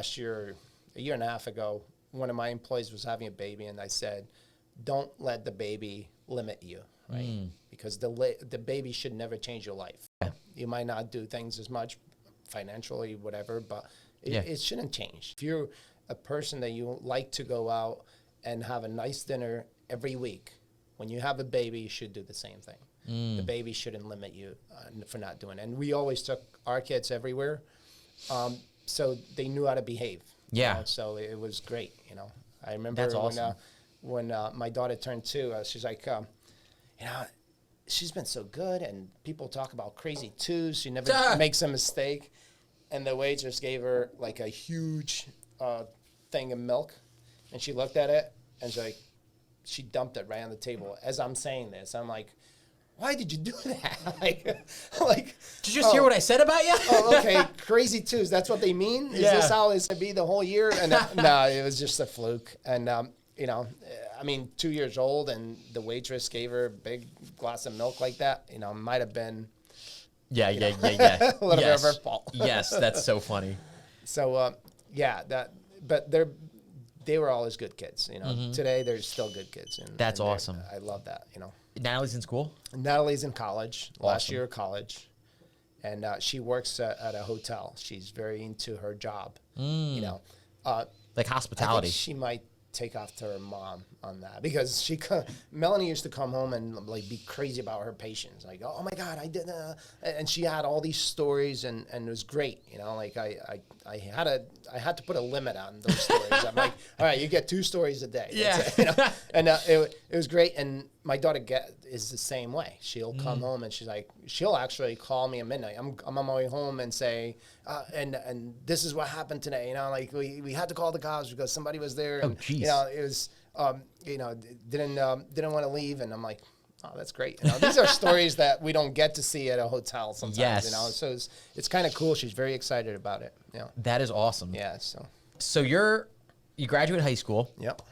last year, a year and a half ago, one of my employees was having a baby, and I said, don't let the baby limit you, right? Because the baby should never change your life. Yeah. You might not do things as much financially, whatever, but it shouldn't change. If you're a person that you like to go out and have a nice dinner every week, when you have a baby, you should do the same thing. The baby shouldn't limit you for not doing it. And we always took our kids everywhere, so they knew how to behave. Yeah. You know? So it was great, you know. I remember That's awesome. when my daughter turned 2, she's like, you know, she's been so good, and people talk about crazy 2s. She never makes a mistake. And the waitress gave her like a huge thing of milk, and she looked at it, and she dumped it right on the table. As I'm saying this, I'm like, why did you do that? like, Did you just hear what I said about you? oh, okay, crazy 2s. That's what they mean? Is this how it's going to be the whole year? And no, it was just a fluke. And, you know, I mean, 2 years old, and the waitress gave her a big glass of milk like that, you know, might have been Yeah. a little bit of her fault. Yes, that's so funny. So, but they were always good kids, you know. Today, they're still good kids. And That's and awesome. I love that, you know. Natalie's in school? Natalie's in college, last Awesome. year of college, and she works at a hotel. She's very into her job, you know. Like I hospitality. think she might take off to her mom on that, because Melanie used to come home and like be crazy about her patients, like, oh my God, I did, and she had all these stories, and it was great, you know. Like I had to put a limit on those stories. I'm like, all right, you get 2 stories a day. That's it, you know? And it was great. And my daughter is the same way. She'll come home, and she'll actually call me at midnight. I'm on my way home and say, and this is what happened today. You know, like we had to call the cops because somebody was there. And, geez. you know, it was, you know, didn't want to leave. And I'm like, oh, that's great. You know, these are stories that we don't get to see at a hotel sometimes. Yes. You know, so it's kind of cool. She's very excited about it. You know. That is awesome. Yeah. So you graduated high school. Yep.